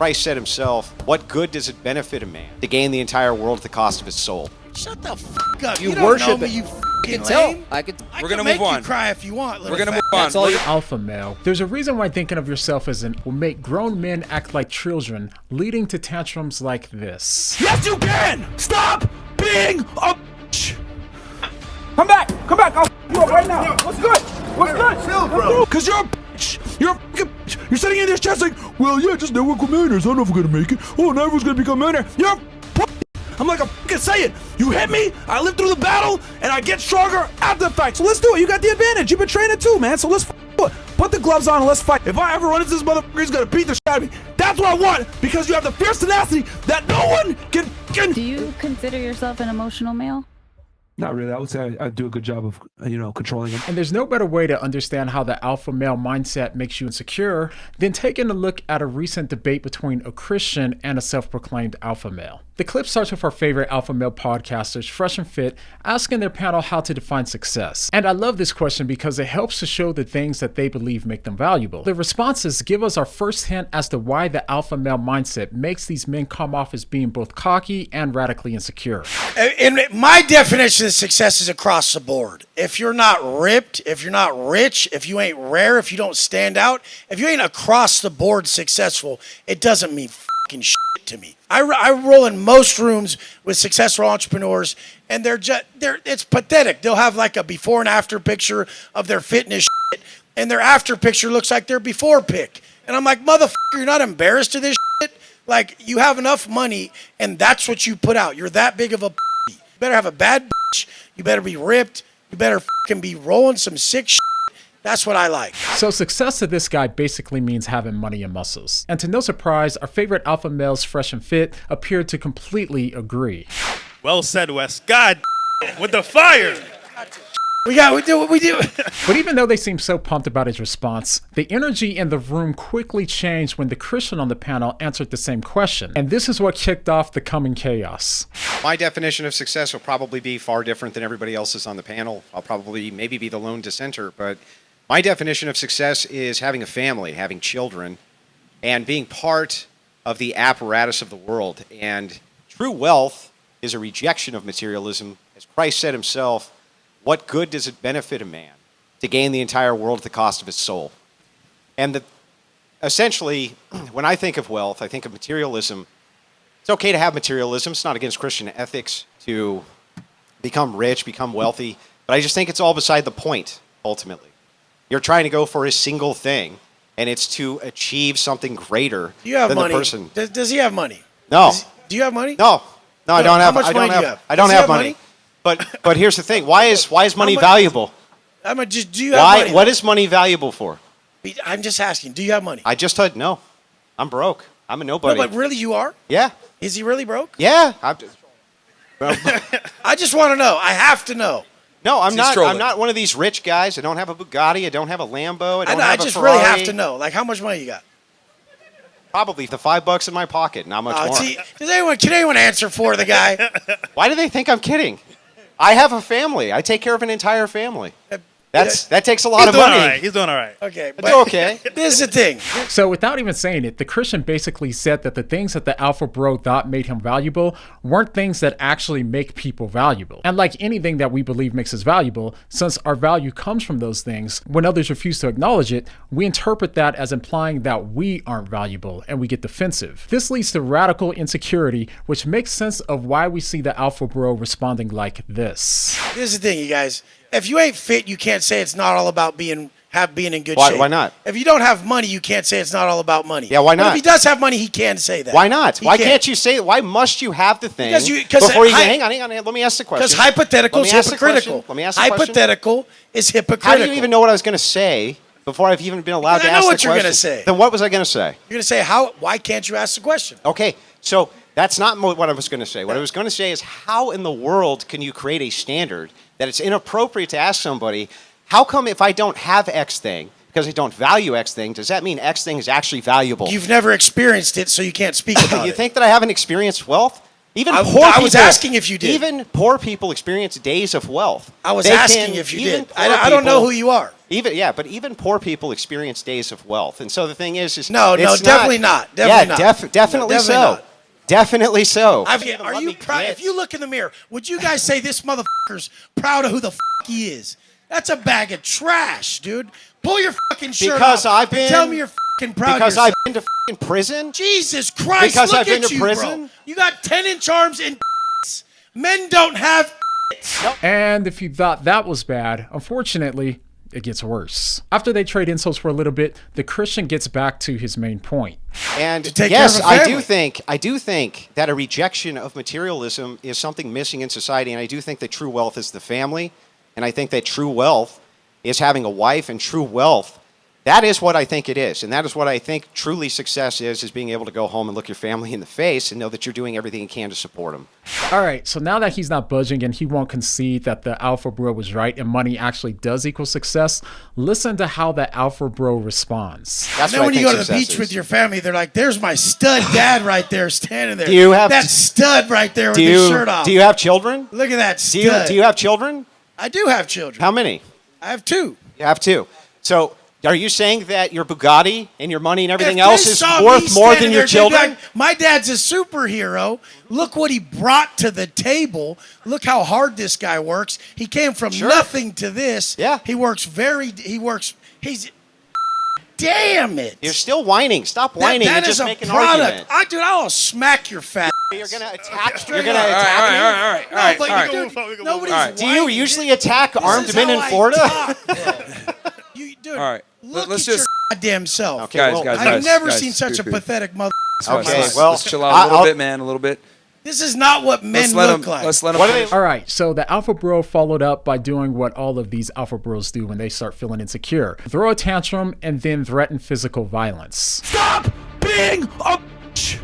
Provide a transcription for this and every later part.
Christ said himself, what good does it benefit a man to gain the entire world at the cost of his soul? Shut the fuck up. You don't worship know me, it. you fucking Tell. lame. We're gonna make move on. You cry if you want. We're gonna move on. That's all alpha male. There's a reason why thinking of yourself as an will make grown men act like children, leading to tantrums like this. Yes, you can. Stop being a bitch. Come back! I'll you up right now. What's good? What's good? Chill, bro. Cause you're a bitch. You're a fucking bitch. You're sitting in this chest like, well, yeah, just network with millionaires. I don't know if we're gonna make it. Oh, now everyone's gonna become a millionaire. You're a I'm like a fucking Saiyan. You hit me, I live through the battle, and I get stronger after the fact. So let's do it. You got the advantage. You've been training too, man. So let's do it. Put the gloves on and let's fight. If I ever run into this motherfucker, he's gonna beat the shit out of me. That's what I want, because you have the fierce tenacity that no one can. Do you consider yourself an emotional male? Not really. I would say I do a good job of, controlling them. And there's no better way to understand how the alpha male mindset makes you insecure than taking a look at a recent debate between a Christian and a self-proclaimed alpha male. The clip starts with our favorite alpha male podcasters, Fresh and Fit, asking their panel how to define success. And I love this question because it helps to show the things that they believe make them valuable. The responses give us our first hint as to why the alpha male mindset makes these men come off as being both cocky and radically insecure. And my definition of success is across the board. If you're not ripped, if you're not rich, if you ain't rare, if you don't stand out, if you ain't across the board successful, it doesn't mean fucking shit to me. I roll in most rooms with successful entrepreneurs, and it's pathetic. They'll have like a before and after picture of their fitness shit, and their after picture looks like their before pic. And I'm like, motherfucker, you're not embarrassed of this shit? Like, you have enough money, and that's what you put out. You're that big of a You better have a bad bitch. You better be ripped. You better fucking be rolling some sick shit. That's what I like. So success to this guy basically means having money and muscles. And to no surprise, our favorite alpha males, Fresh and Fit, appear to completely agree. Well said, Wes. God, with the fire. We do what we do. But even though they seem so pumped about his response, the energy in the room quickly changed when the Christian on the panel answered the same question. And this is what kicked off the coming chaos. My definition of success will probably be far different than everybody else's on the panel. I'll probably maybe be the lone dissenter, but my definition of success is having a family, having children, and being part of the apparatus of the world. And true wealth is a rejection of materialism. As Christ said himself, what good does it benefit a man to gain the entire world at the cost of his soul? And essentially, when I think of wealth, I think of materialism. It's okay to have materialism. It's not against Christian ethics to become rich, become wealthy. But I just think it's all beside the point, ultimately. You're trying to go for a single thing, and it's to achieve something greater than money? The person. Does he have money? No. Do you have money? No, I don't have. How much money do you have? I don't have money. But here's the thing. Why is money valuable? Do you have money? What is money valuable for? I'm just asking. Do you have money? I just told no. I'm broke. I'm a nobody. No, but really, you are? Yeah. Is he really broke? Yeah. I just want to know. I have to know. No, I'm not. I'm not one of these rich guys. I don't have a Bugatti. I don't have a Lambo. I just Ferrari. really have to know. Like, how much money you got? Probably the $5 in my pocket. Not much more. Can anyone answer for the guy? Why do they think I'm kidding? I have a family. I take care of an entire family. That takes a lot of money. He's doing all right. Okay. It's okay. This is the thing. So without even saying it, the Christian basically said that the things that the alpha bro thought made him valuable weren't things that actually make people valuable. And like anything that we believe makes us valuable, since our value comes from those things, when others refuse to acknowledge it, we interpret that as implying that we aren't valuable and we get defensive. This leads to radical insecurity, which makes sense of why we see the alpha bro responding like this. This is the thing, you guys. If you ain't fit, you can't say it's not all about being in good shape. Why not? If you don't have money, you can't say it's not all about money. Yeah, why not? But if he does have money, he can say that. Why not? Why can't you say? Why must you have the thing before you hang on? Let me ask the question. Because hypothetical is hypocritical. Let me ask the question. Hypothetical is hypocritical. How do you even know what I was going to say before I've even been allowed to ask the question? I know what you're going to say. Then what was I going to say? You're going to say why can't you ask the question? Okay, so that's not what I was going to say. What I was going to say is, how in the world can you create a standard that it's inappropriate to ask somebody, how come if I don't have X thing, because I don't value X thing, does that mean X thing is actually valuable? You've never experienced it, so you can't speak about it. You think that I haven't experienced wealth? Even I poor people, was asking if you did. Even poor people experience days of wealth. I was They asking can- if you even did. poor I don't know people- who you are. But even poor people experience days of wealth. And so the thing is No, it's definitely not. Definitely not. Definitely No, so. not. Definitely so. Are you proud? If you look in the mirror, would you guys say this motherfucker's proud of who the fuck he is? That's a bag of trash, dude. Pull your fucking shirt Because off. I've and been- tell me you're fucking proud because of yourself. I've been to fucking prison. Jesus Christ, Because look I've been at to you, prison? bro. You got 10-inch arms and men don't have. And if you thought that was bad, unfortunately, it gets worse. After they trade insults for a little bit, the Christian gets back to his main point. And take yes, care of a I do think that a rejection of materialism is something missing in society, and I do think that true wealth is the family, and I think that true wealth is having a wife, and true wealth, that is what I think it is, and that is what I think truly success is being able to go home and look your family in the face and know that you're doing everything you can to support them. All right, so now that he's not budging and he won't concede that the alpha bro was right and money actually does equal success, listen to how the alpha bro responds. That's And then what when I you think go to the success beach is. with your family, they're like, "There's my stud dad right there, standing there. Do you have- that stud right there with do his you, shirt off? do you have children? Look at that Do stud. you have children? I do have children. How many? I have 2. You have 2. So are you saying that your Bugatti and your money and everything If else they is saw me worth more standing than your there, they'd be children? like, my dad's a superhero. Look what he brought to the table. Look how hard this guy works. He came from Sure. nothing to this. Yeah. He's damn it. You're still whining. Stop whining that and is just a make an product. argument. Dude, I'll smack your fat. You're gonna attack. Straight You're gonna up. attack me. No, but all right. dude, nobody's All right. Do you whining. usually attack This armed is men how in I Florida? talk, bro. Dude, All right. look Let's at just- your goddamn self. Okay, Guys, well, guys, I've never guys, seen such a dude. pathetic mother. Okay, Let's- well, let's chill out a little bit, man. A little bit. This is not what men Let's let look him. like. Let's let him. What are they- finish. All right, so the alpha bro followed up by doing what all of these alpha bros do when they start feeling insecure. Throw a tantrum and then threaten physical violence. Stop being a bitch.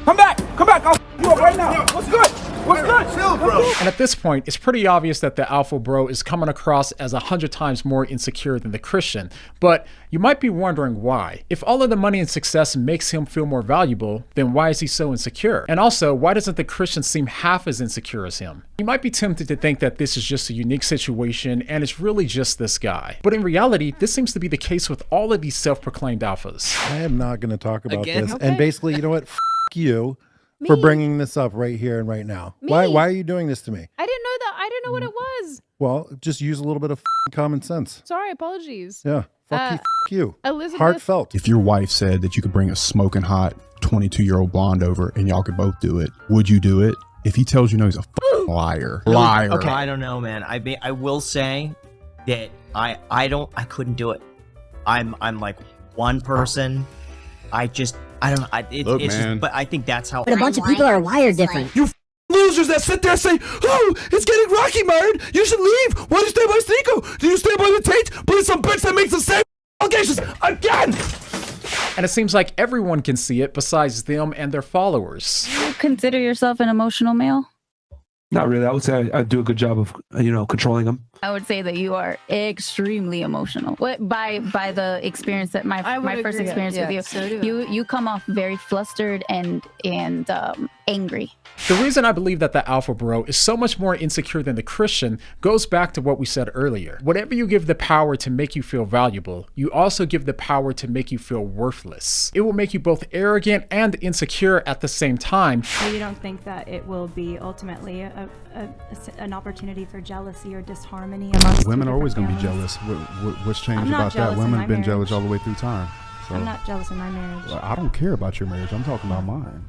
Come back. I'll you up right now. What's good? What's good? Chill, bro. And at this point, it's pretty obvious that the alpha bro is coming across as 100 times more insecure than the Christian. But you might be wondering why. If all of the money and success makes him feel more valuable, then why is he so insecure? And also, why doesn't the Christian seem half as insecure as him? You might be tempted to think that this is just a unique situation and it's really just this guy. But in reality, this seems to be the case with all of these self-proclaimed alphas. I am not going to talk about Again? this. Okay. And basically, you know what? You for bringing this up right here and right now. Why are you doing this to me? I didn't know that. I didn't know what it was. Well, just use a little bit of common sense. Sorry, apologies. Yeah. Fuck you. Elizabeth- Heartfelt. If your wife said that you could bring a smoking hot 22-year-old blonde over and y'all could both do it, would you do it? If he tells you no, he's a liar. Liar. Okay. I don't know, man. I will say that I couldn't do it. I'm like one person. I don't know. Look, it's man. just, but I think that's how. But a bunch of people are wired different. You losers that sit there and say, "Oh, it's getting rocky, Myron. You should leave. Why do you stay by Sneeko? Do you stay by the Tate? Please, some bitch that makes the same allegations again." And it seems like everyone can see it besides them and their followers. You consider yourself an emotional male? Not really. I would say I do a good job of, controlling them. I would say that you are extremely emotional. What by the experience that my first experience with you, so do you come off very flustered and angry. The reason I believe that the alpha bro is so much more insecure than the Christian goes back to what we said earlier. Whatever you give the power to make you feel valuable, you also give the power to make you feel worthless. It will make you both arrogant and insecure at the same time. So you don't think that it will be ultimately an opportunity for jealousy or disharmony amongst Women two are always going different to be families? jealous. What's changed I'm not about that? jealous in Women my have been jealous marriage. all the way through time. So I'm not jealous in my marriage. I don't care about your marriage. I'm talking about mine.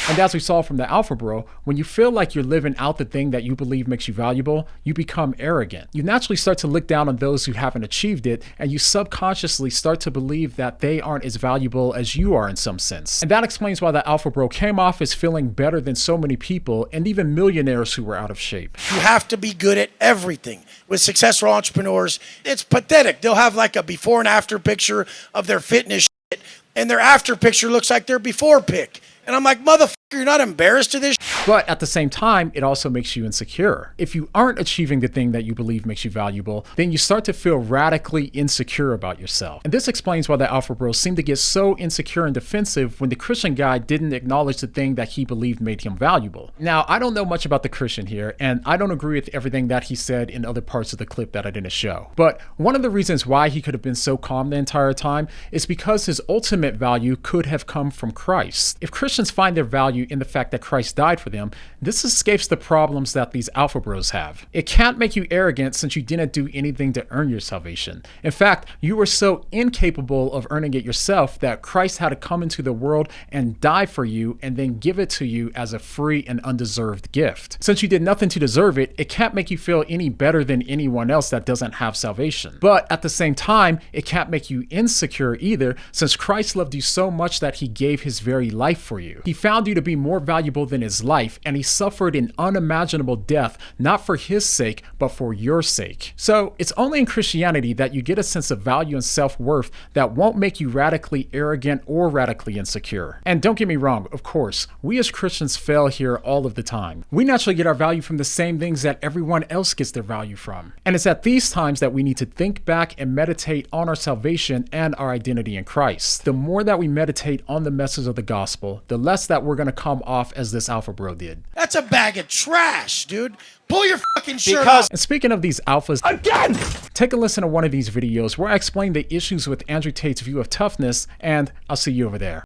And as we saw from the alpha bro, when you feel like you're living out the thing that you believe makes you valuable, you become arrogant. You naturally start to look down on those who haven't achieved it, and you subconsciously start to believe that they aren't as valuable as you are in some sense. And that explains why the alpha bro came off as feeling better than so many people, and even millionaires who were out of shape. You have to be good at everything. With successful entrepreneurs, it's pathetic. They'll have like a before and after picture of their fitness shit, and their after picture looks like their before pic. And I'm like, motherfucker, You're not embarrassed of this? But at the same time, it also makes you insecure. If you aren't achieving the thing that you believe makes you valuable, then you start to feel radically insecure about yourself. And this explains why the alpha bros seem to get so insecure and defensive when the Christian guy didn't acknowledge the thing that he believed made him valuable. Now, I don't know much about the Christian here, and I don't agree with everything that he said in other parts of the clip that I didn't show. But one of the reasons why he could have been so calm the entire time is because his ultimate value could have come from Christ. If Christians find their value in the fact that Christ died for them, this escapes the problems that these alpha bros have. It can't make you arrogant since you didn't do anything to earn your salvation. In fact, you were so incapable of earning it yourself that Christ had to come into the world and die for you and then give it to you as a free and undeserved gift. Since you did nothing to deserve it, it can't make you feel any better than anyone else that doesn't have salvation. But at the same time, it can't make you insecure either, since Christ loved you so much that he gave his very life for you. He found you to be more valuable than his life, and he suffered an unimaginable death, not for his sake, but for your sake. So it's only in Christianity that you get a sense of value and self-worth that won't make you radically arrogant or radically insecure. And don't get me wrong, of course, we as Christians fail here all of the time. We naturally get our value from the same things that everyone else gets their value from. And it's at these times that we need to think back and meditate on our salvation and our identity in Christ. The more that we meditate on the message of the gospel, the less that we're going to come off as this alpha bro did. That's a bag of trash, dude. Pull your fucking shirt off. And speaking of these alphas, again, take a listen to one of these videos where I explain the issues with Andrew Tate's view of toughness, and I'll see you over there.